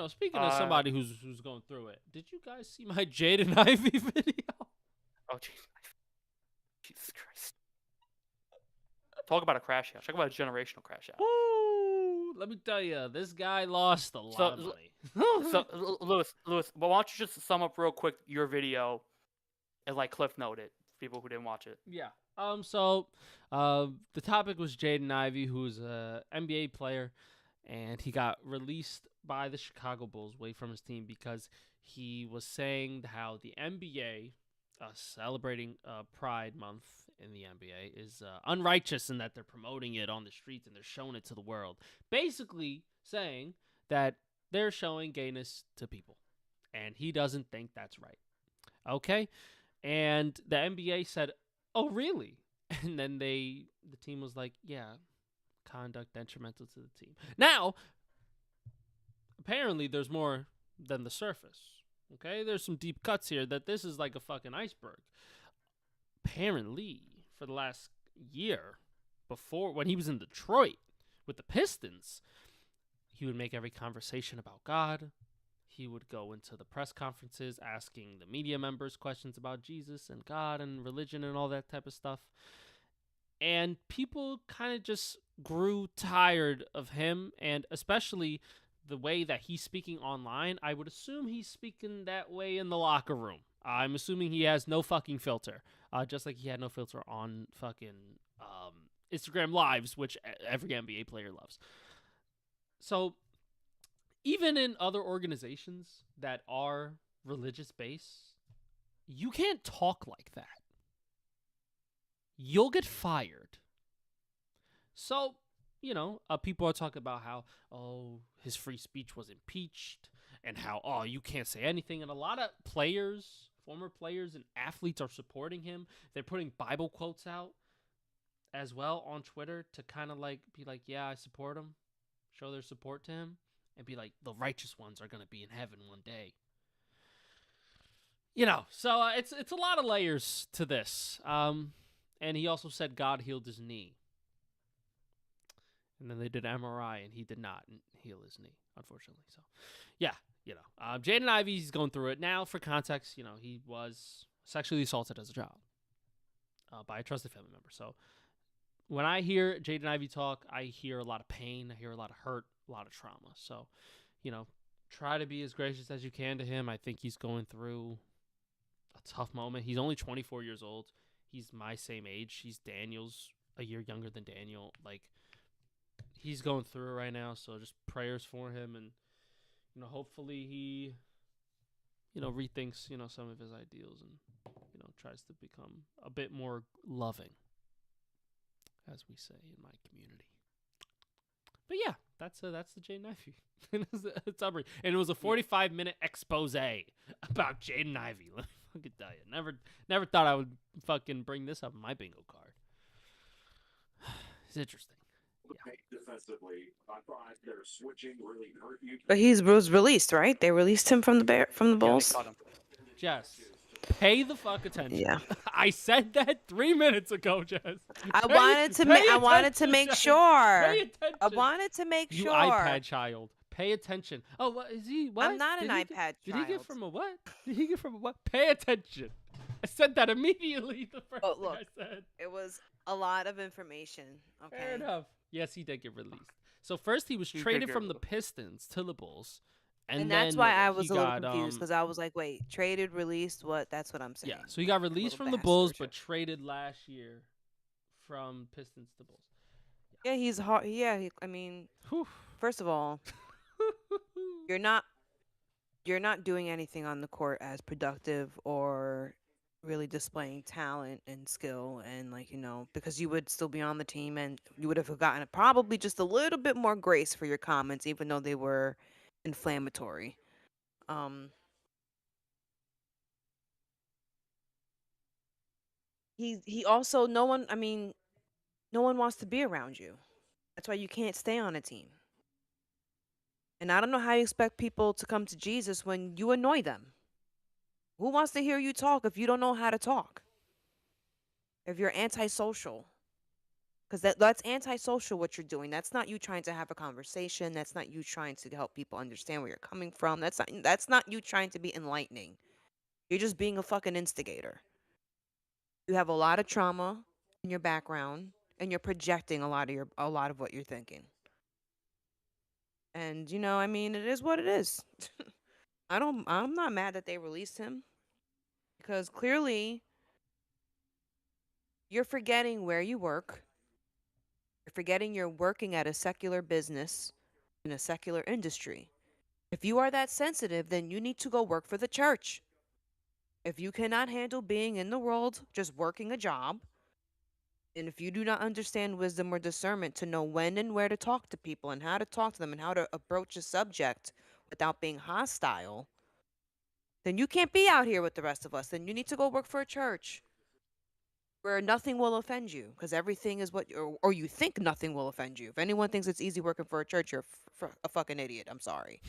No, speaking of somebody who's going through it, did you guys see my Jaden Ivey video? Oh, Jesus Christ. Talk about a crash out. Talk about a generational crash out. Woo! Let me tell you, this guy lost a lot of money. So, Lewis, well, why don't you just sum up real quick your video and like Cliff Note it for people who didn't watch it? Yeah. The topic was Jaden Ivey, who's a NBA player, and he got released by the Chicago Bulls away from his team because he was saying how the NBA, celebrating Pride Month in the NBA, is unrighteous in that they're promoting it on the streets and they're showing it to the world. Basically saying that they're showing gayness to people, and he doesn't think that's right. Okay? And the NBA said, "Oh, really?" And then the team was like, "Yeah, conduct detrimental to the team." Now, apparently there's more than the surface. Okay? There's some deep cuts here that this is like a fucking iceberg. Apparently, for the last year, before when he was in Detroit with the Pistons, he would make every conversation about God. He would go into the press conferences asking the media members questions about Jesus and God and religion and all that type of stuff. And people kind of just grew tired of him, and especially the way that he's speaking online. I would assume he's speaking that way in the locker room. I'm assuming he has no fucking filter, just like he had no filter on fucking Instagram Lives, which every NBA player loves. So even in other organizations that are religious based, you can't talk like that. You'll get fired. So, people are talking about how, his free speech was impeached and how, you can't say anything. And a lot of players, former players and athletes are supporting him. They're putting Bible quotes out as well on Twitter to kind of like be like, yeah, I support him, show their support to him, and be like, the righteous ones are going to be in heaven one day. So it's a lot of layers to this. And he also said God healed his knee. And then they did MRI, and he did not heal his knee, unfortunately. So, yeah, Jaden Ivey's going through it. Now, for context, he was sexually assaulted as a child by a trusted family member. So, when I hear Jaden Ivey talk, I hear a lot of pain. I hear a lot of hurt, a lot of trauma. So, try to be as gracious as you can to him. I think he's going through a tough moment. He's only 24 years old. He's my same age. He's Daniel's a year younger than Daniel. Like, he's going through it right now. So just prayers for him, and hopefully he rethinks some of his ideals and tries to become a bit more loving, as we say in my community. But yeah, that's the Jaden Ivey. It's summary, and it was a 45-minute expose about Jaden Ivey. Let me fucking tell you, never thought I would fucking bring this up in my bingo card. It's interesting. Yeah. But he was released, right? They released him from the Bulls. Yeah, they caught him. Jess, pay the fuck attention. Yeah. I said that 3 minutes ago, Jess. I wanted to make sure. Pay attention. I wanted to make You sure. iPad child. Pay attention. Oh, what is he? What? I'm not an iPad child. Did he get from a what? Pay attention. I said that immediately the first thing I said. It was a lot of information. Okay. Fair enough. Yes, he did get released. So first he was traded from the Pistons to the Bulls. And that's why I was a little confused, because I was like, wait, traded, released, what? That's what I'm saying. Yeah, so he got released from the Bulls, but traded last year from Pistons to Bulls. Yeah, he's hard. Yeah, first of all, you're not doing anything on the court as productive or really displaying talent and skill, and because you would still be on the team, and you would have gotten probably just a little bit more grace for your comments, even though they were inflammatory. He also, no one wants to be around you. That's why you can't stay on a team. And I don't know how you expect people to come to Jesus when you annoy them. Who wants to hear you talk if you don't know how to talk? If you're antisocial? Because that's antisocial what you're doing. That's not you trying to have a conversation. That's not you trying to help people understand where you're coming from. That's not you trying to be enlightening. You're just being a fucking instigator. You have a lot of trauma in your background, and you're projecting a lot of what you're thinking. And I mean, it is what it is. I'm not mad that they released him because clearly you're forgetting where you work. You're forgetting you're working at a secular business in a secular industry. If you are that sensitive, then you need to go work for the church. If you cannot handle being in the world, just working a job, and if you do not understand wisdom or discernment to know when and where to talk to people and how to talk to them and how to approach a subject without being hostile, then you can't be out here with the rest of us. Then you need to go work for a church where nothing will offend you because everything is or you think nothing will offend you. If anyone thinks it's easy working for a church, you're a fucking idiot. I'm sorry.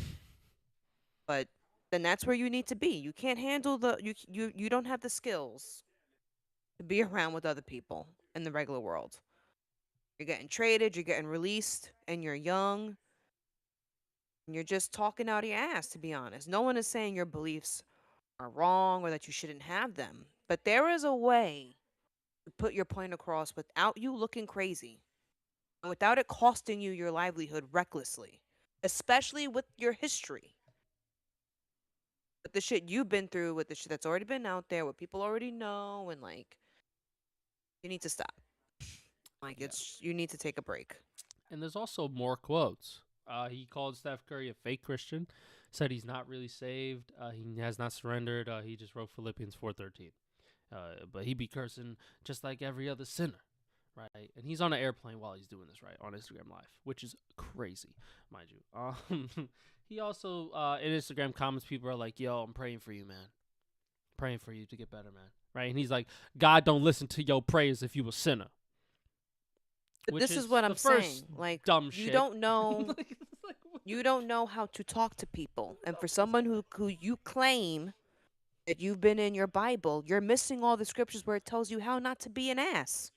But then that's where you need to be. You can't handle you don't have the skills to be around with other people in the regular world. You're getting traded, you're getting released, and you're young, and you're just talking out of your ass, to be honest. No one is saying your beliefs are wrong or that you shouldn't have them. But there is a way to put your point across without you looking crazy and without it costing you your livelihood recklessly, especially with your history. With the shit you've been through, with the shit that's already been out there, what people already know, and you need to stop. Yeah. You need to take a break. And there's also more quotes. He called Steph Curry a fake Christian, said he's not really saved. He has not surrendered. He just wrote Philippians 4:13. But he be cursing just like every other sinner, right? And he's on an airplane while he's doing this, right, on Instagram Live, which is crazy, mind you. He also, in Instagram comments, people are like, yo, I'm praying for you, man. Praying for you to get better, man. Right? And he's like, God don't listen to your prayers if you a sinner. But this is what I'm saying. Dumb you shit. don't know you don't know how to talk to people. And for someone who you claim that you've been in your Bible, you're missing all the scriptures where it tells you how not to be an ass.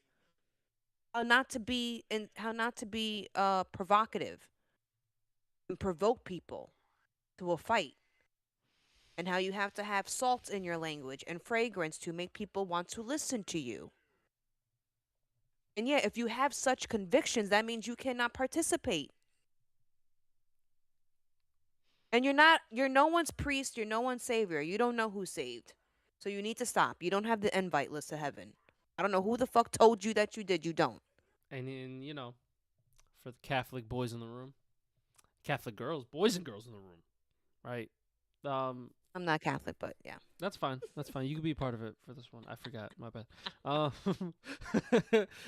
How not to be provocative and provoke people to a fight. And how you have to have salt in your language and fragrance to make people want to listen to you. And yeah, if you have such convictions, that means you cannot participate. And you're no one's priest, you're no one's savior. You don't know who's saved. So you need to stop. You don't have the invite list to heaven. I don't know who the fuck told you that you did. You don't. And for the Catholic boys in the room, Catholic girls, boys and girls in the room, right? I'm not Catholic, but yeah. That's fine. That's fine. You can be a part of it for this one. I forgot. My bad.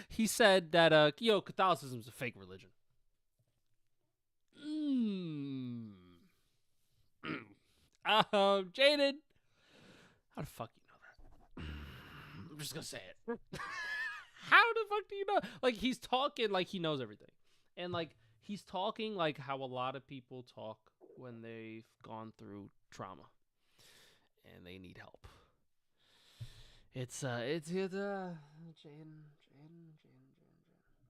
He said that Catholicism is a fake religion. Jaden, how the fuck you know that? I'm just gonna say it. How the fuck do you know? Like, he's talking like he knows everything, and he's talking like how a lot of people talk when they've gone through trauma and they need help. It's Jaden.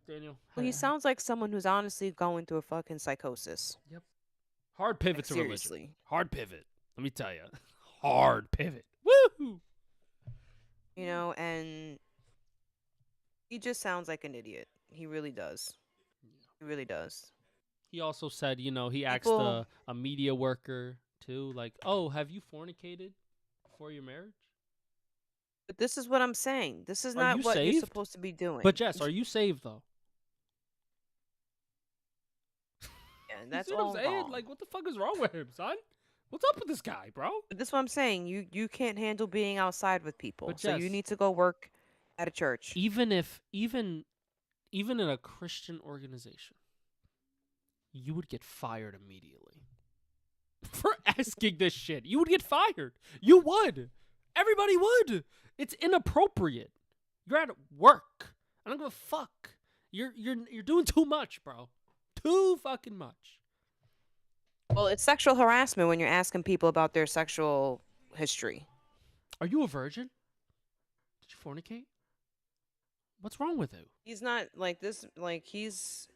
Daniel. Well, he sounds like someone who's honestly going through a fucking psychosis. Yep. Hard pivot to seriously. religion. Hard pivot. Let me tell you. Hard pivot. Woo! And he just sounds like an idiot. He really does. He really does. He also said, he asked a media worker too, like, oh, have you fornicated before your marriage? But this is what I'm saying. This is Are not you what you're saved? supposed to be doing. But Jess, are you saved though? Yeah, that's you see what all I'm saying? wrong. Like, what the fuck is wrong with him, son? What's up with this guy, bro? But this is what I'm saying. You can't handle being outside with people. But So you Jess, need to go work at a church. even in a Christian organization, you would get fired immediately for asking this shit. You would get fired. You would. Everybody would. It's inappropriate. You're at work. I don't give a fuck. You're doing too much, bro. Too fucking much. Well, it's sexual harassment when you're asking people about their sexual history. Are you a virgin? Did you fornicate? What's wrong with you? He's not like this. Like he's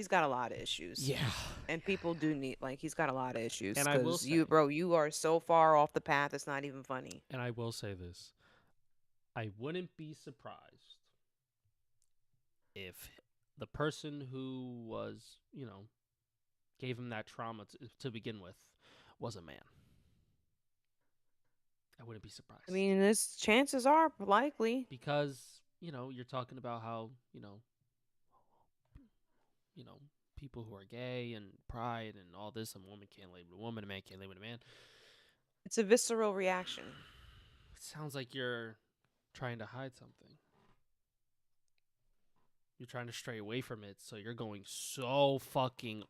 got a lot of issues. Yeah. And people do need he's got a lot of issues And I will because say, you are so far off the path. It's not even funny. and I will say this, I wouldn't be surprised if the person who was, gave him that trauma to begin with was a man. I wouldn't be surprised. I mean, this chances are likely. Because, you're talking about how, people who are gay and pride and all this, a woman can't lay with a woman, a man can't lay with a man. It's a visceral reaction. It sounds like you're trying to hide something. You're trying to stray away from it, so you're going so fucking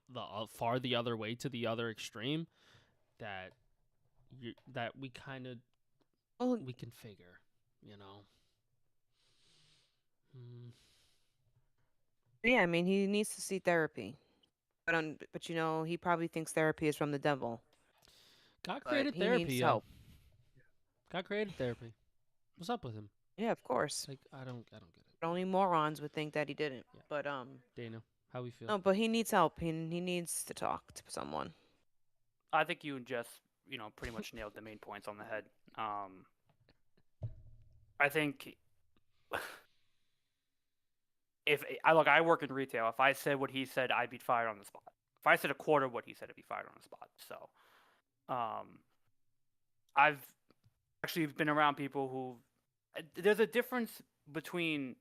far the other way to the other extreme that we kind of we can figure, Yeah, I mean, he needs to see therapy. But he probably thinks therapy is from the devil. God But created he therapy, needs yo. help. God created therapy. What's up with him? Yeah, of course. Like I don't get it. Only morons would think that he didn't. Yeah. But Dana, how we feel? no, but he needs help. He needs to talk to someone. I think you and Jess, pretty much nailed the main points on the head. I think I work in retail. If I said what he said, I'd be fired on the spot. If I said a quarter of what he said, I'd be fired on the spot. So, I've actually been around people who there's a difference between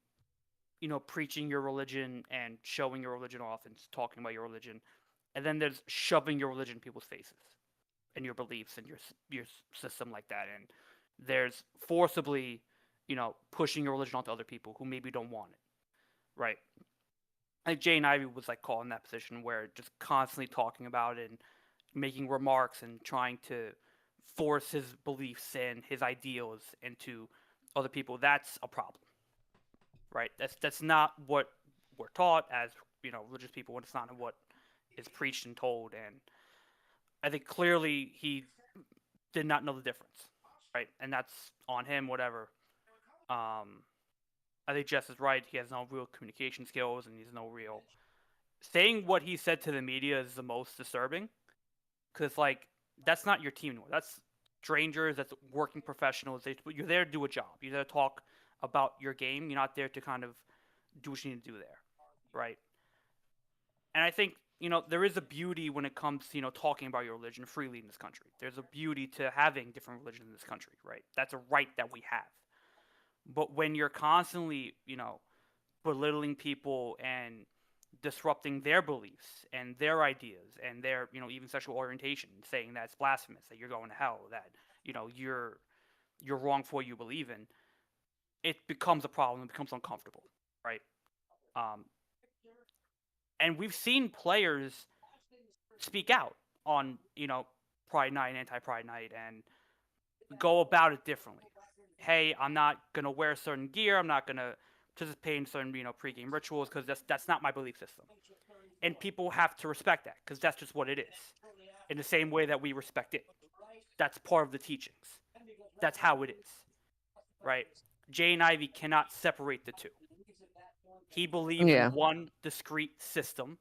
preaching your religion and showing your religion off and talking about your religion, and then there's shoving your religion in people's faces and your beliefs and your system like that, and there's forcibly pushing your religion onto other people who maybe don't want it, right? I think Jaden Ivey was caught in that position where just constantly talking about it and making remarks and trying to force his beliefs and his ideals into other people. That's a problem, right? That's not what we're taught as religious people. It's not what is preached and told. And I think clearly he did not know the difference, right? And that's on him. Whatever. I think Jess is right. He has no real communication skills, and he's no real saying what he said to the media is the most disturbing, because that's not your team anymore. That's strangers. That's working professionals. You're there to do a job. You're there to talk about your game. You're not there to kind of do what you need to do there, right? And I think there is a beauty when it comes to talking about your religion freely in this country. There's a beauty to having different religions in this country, right? That's a right that we have. But when you're constantly belittling people and disrupting their beliefs and their ideas and their even sexual orientation, saying that's blasphemous, that you're going to hell, that you're wrong for what you believe in, it becomes a problem. It becomes uncomfortable, right? And we've seen players speak out on Pride Night and Anti-Pride Night and go about it differently. Hey, I'm not gonna wear certain gear. I'm not gonna participate in certain pregame rituals because that's not my belief system. And people have to respect that because that's just what it is. In the same way that we respect it, that's part of the teachings. That's how it is, right? Jaden Ivey cannot separate the two. He believes in one discrete system,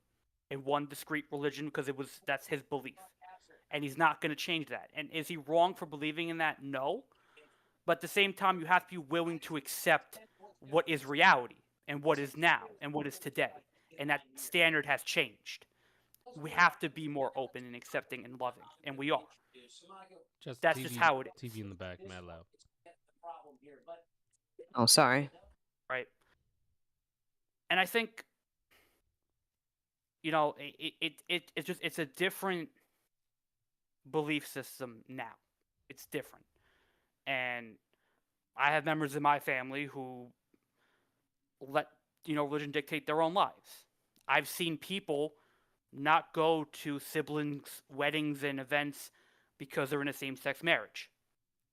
in one discrete religion because that's his belief, and he's not going to change that. And is he wrong for believing in that? No. But at the same time, you have to be willing to accept what is reality and what is now and what is today. And that standard has changed. We have to be more open and accepting and loving, and we are. That's just how it is. TV in the back, mad loud. Oh, sorry. Right. And I think, it's a different belief system now. It's different. And I have members in my family who let, religion dictate their own lives. I've seen people not go to siblings' weddings and events because they're in a same-sex marriage.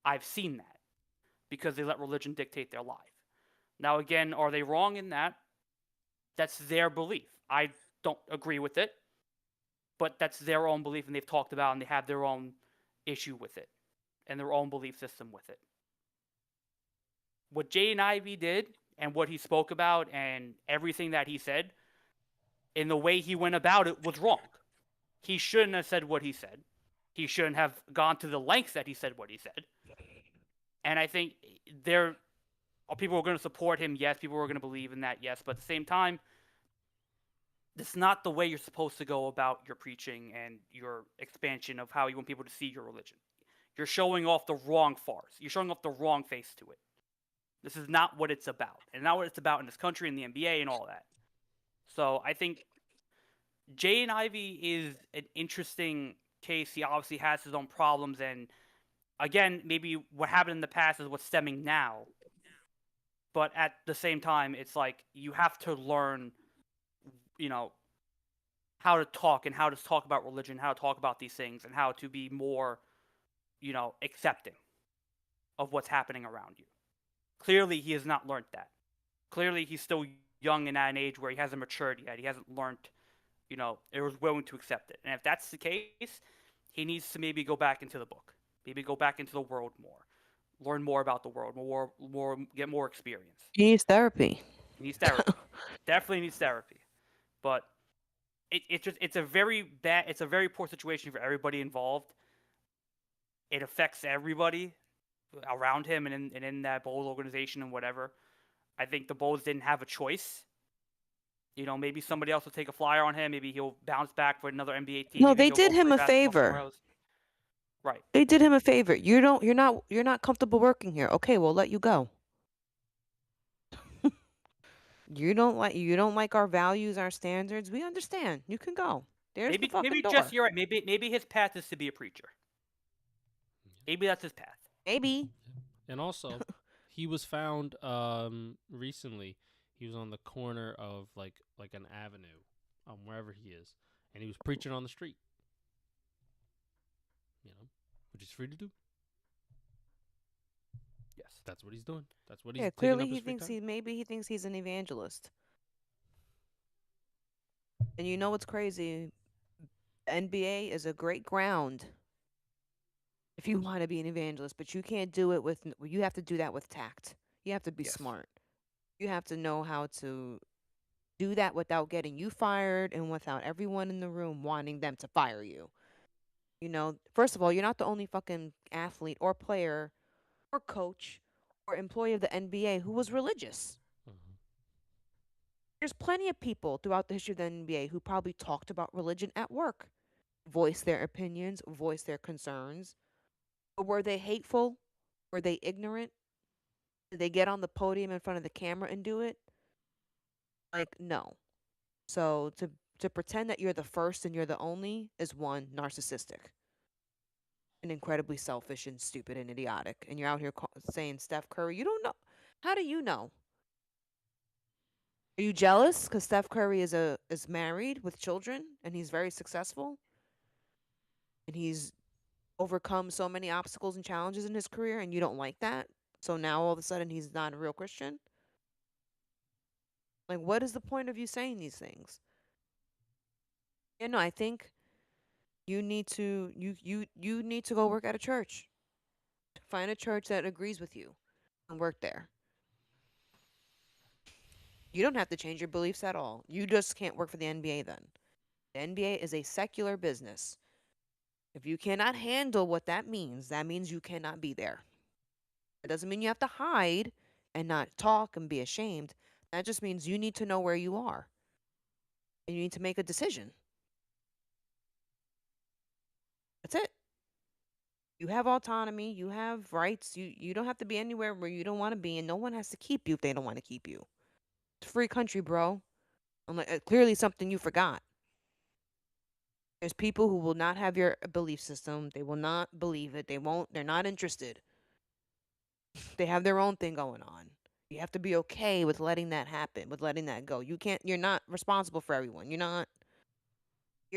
I've seen that because they let religion dictate their life. Now, again, are they wrong in that? That's their belief. I don't agree with it, but that's their own belief, and they've talked about, and they have their own issue with it and their own belief system with it. What Jaden Ivey did and what he spoke about and everything that he said, and the way he went about it was wrong. He shouldn't have said what he said. He shouldn't have gone to the lengths that he said what he said. And I think there are people who are going to support him, yes. People who are going to believe in that, yes. But at the same time, it's not the way you're supposed to go about your preaching and your expansion of how you want people to see your religion. You're showing off the wrong farce. You're showing off the wrong face to it. This is not what it's about, and not what it's about in this country and the NBA and all that. So I think Jaden Ivey is an interesting case. He obviously has his own problems, and again, maybe what happened in the past is what's stemming now. But at the same time, it's like you have to learn, how to talk and how to talk about religion, how to talk about these things, and how to be more, accepting of what's happening around you. Clearly, he has not learned that. Clearly, he's still young and at an age where he hasn't matured yet. He hasn't learned, or was willing to accept it. And if that's the case, he needs to maybe go back into the book, maybe go back into the world more, learn more about the world, get more experience. He needs therapy. He needs therapy. Definitely needs therapy. But it's a very poor situation for everybody involved. It affects everybody around him and in that Bulls organization and whatever. I think the Bulls didn't have a choice. Maybe somebody else will take a flyer on him. Maybe he'll bounce back for another NBA team. No, Maybe they he'll did go him play a basketball somewhere favor. else. Right. They did him a favor. You're not comfortable working here. Okay, we'll let you go. You don't like our values, our standards. We understand. You can go. There's the fucking door. Jess, you're right. Maybe his path is to be a preacher. Maybe that's his path. Maybe. And also, he was found recently. He was on the corner of like an avenue, wherever he is, and he was preaching on the street. Which is free to do. Yes, that's what he's doing. That's what he's. Yeah, clearly he thinks he thinks he's an evangelist. And you know what's crazy? NBA is a great ground if you want to be an evangelist, but you can't do it you have to do that with tact. You have to be smart. You have to know how to do that without getting you fired and without everyone in the room wanting them to fire you. First of all, you're not the only fucking athlete or player or coach or employee of the NBA who was religious. Mm-hmm. There's plenty of people throughout the history of the NBA who probably talked about religion at work, voiced their opinions, voiced their concerns. But were they hateful? Were they ignorant? Did they get on the podium in front of the camera and do it? Like, no. So to pretend that you're the first and you're the only is one, narcissistic and incredibly selfish and stupid and idiotic. And you're out here saying Steph Curry. You don't know. How do you know? Are you jealous because Steph Curry is married with children and he's very successful? And he's overcome so many obstacles and challenges in his career and you don't like that? So now all of a sudden he's not a real Christian? Like, what is the point of you saying these things? I think you need to you need to go work at a church. Find a church that agrees with you and work there. You don't have to change your beliefs at all. You just can't work for the NBA then. The NBA is a secular business. If you cannot handle what that means you cannot be there. It doesn't mean you have to hide and not talk and be ashamed. That just means you need to know where you are. And you need to make a decision. That's it. You have autonomy. You have rights. You don't have to be anywhere where you don't want to be, and no one has to keep you if they don't want to keep you. It's a free country, bro. Clearly something you forgot. There's people who will not have your belief system. They will not believe it. They're not interested. They have their own thing going on. You have to be okay with letting that happen, with letting that go. You're not responsible for everyone. You're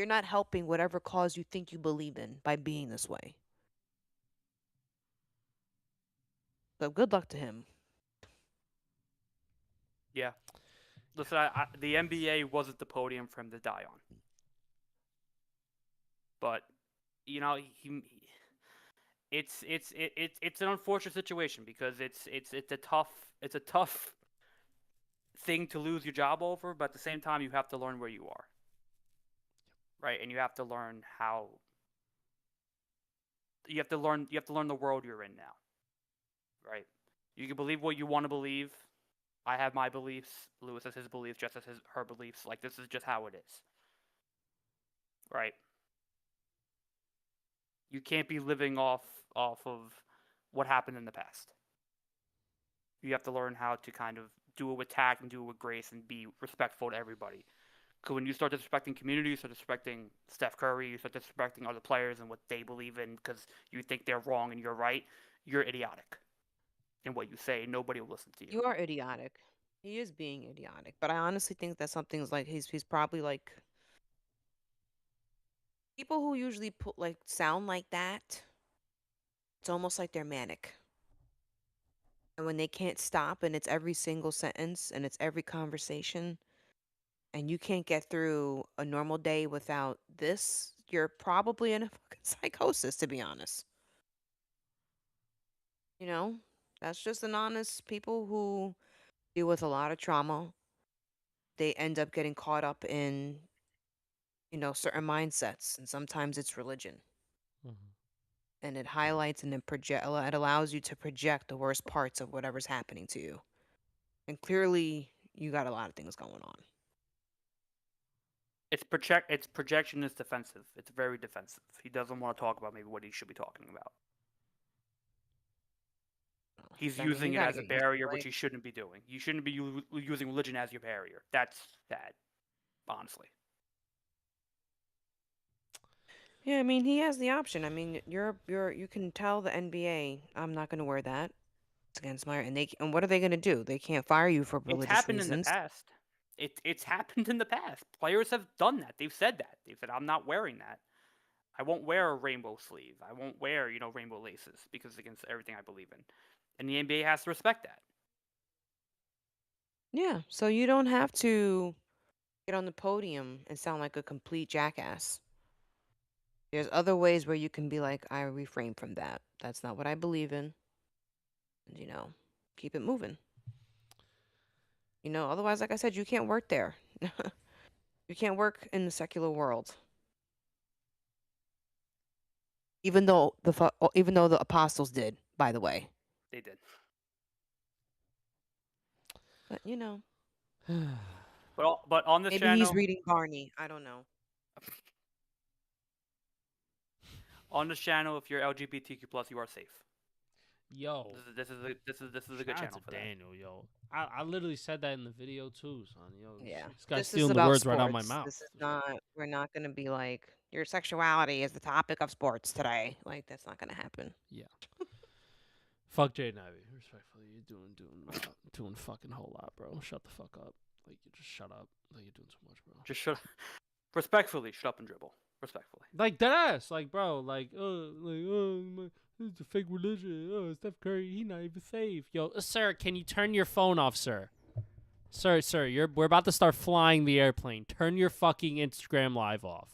not helping whatever cause you think you believe in by being this way. So good luck to him. Yeah. Listen, the NBA wasn't the podium for him to die on. But it's an unfortunate situation because it's a tough thing to lose your job over, but at the same time, you have to learn where you are, right? And you have to learn how. You have to learn. You have to learn the world you're in now, right? You can believe what you want to believe. I have my beliefs. Lewis has his beliefs. Jess has her beliefs. Like, this is just how it is, right? You can't be living off of what happened in the past. You have to learn how to kind of do it with tact and do it with grace and be respectful to everybody. Because when you start disrespecting community, you start disrespecting Steph Curry, you start disrespecting other players and what they believe in because you think they're wrong and you're right, you're idiotic in what you say. Nobody will listen to you. You are idiotic. He is being idiotic, but I honestly think that something's like he's probably like people who usually put like sound like that. It's almost like they're manic. And when they can't stop and it's every single sentence and it's every conversation and you can't get through a normal day without this, you're probably in a fucking psychosis, to be honest. You know, that's just an honest people who deal with a lot of trauma. They end up getting caught up in, certain mindsets, and sometimes it's religion. Mhm. And it highlights and then it allows you to project the worst parts of whatever's happening to you. And clearly, you got a lot of things going on. Its projection is defensive. It's very defensive. He doesn't want to talk about maybe what he should be talking about. He's using it as a barrier, which he shouldn't be doing. You shouldn't be using religion as your barrier. That's bad, honestly. Yeah, I mean, he has the option. I mean, you can tell the NBA, I'm not going to wear that. It's against my and what are they going to do? They can't fire you for It's religious happened in the reasons. past. It's happened in the past. Players have done that. They've said that. They've said, I'm not wearing that. I won't wear a rainbow sleeve. I won't wear, rainbow laces because it's against everything I believe in. And the NBA has to respect that. Yeah, so you don't have to get on the podium and sound like a complete jackass. There's other ways where you can be like, I refrain from that. That's not what I believe in. And, keep it moving. Otherwise, like I said, you can't work there. You can't work in the secular world. Even though the apostles did, by the way. They did. But But on this maybe channel, he's reading Barney. I don't know. on this channel, if you're LGBTQ+, you are safe. Yo, This is a good shout out channel to for Daniel, yo. I literally said that in the video too, son. Yo, Yeah. this guy's This is stealing the about words right out of my sports. mouth. This is not. We're not going to be like your sexuality is the topic of sports today. Like that's not going to happen. Yeah. Fuck Jaden Ivey. Respectfully, you're doing fucking whole lot, bro. Shut the fuck up. Like you just shut up. Like you're doing too much, bro. Just shut. Respectfully, shut up and dribble. Respectfully. Like deadass, like bro, this is a fake religion. Oh, Steph Curry, he not even safe. Yo, sir, can you turn your phone off, sir? Sir, we're about to start flying the airplane. Turn your fucking Instagram live off.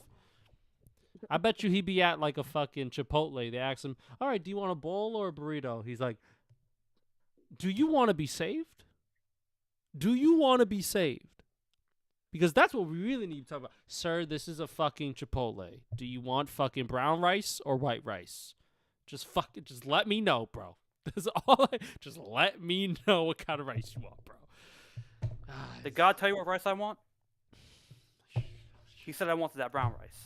I bet you he'd be at like a fucking Chipotle. They ask him, all right, do you want a bowl or a burrito? He's like, do you want to be saved? Do you want to be saved? Because that's what we really need to talk about. Sir, this is a fucking Chipotle. Do you want fucking brown rice or white rice? Just let me know, bro. That's all. Just let me know what kind of rice you want, bro. Did God tell you what rice I want? He said I wanted that brown rice.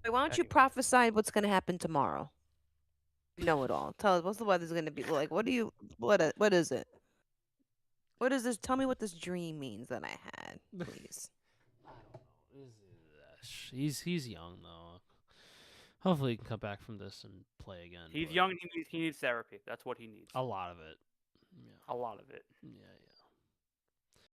Wait, why don't you prophesy what's going to happen tomorrow? You know it all. Tell us what's the weather's going to be like. What is it? What is this? Tell me what this dream means that I had, please. I don't know. He's young though. Hopefully he can come back from this and play again. He's young and he needs therapy. That's what he needs. A lot of it. Yeah. A lot of it. Yeah.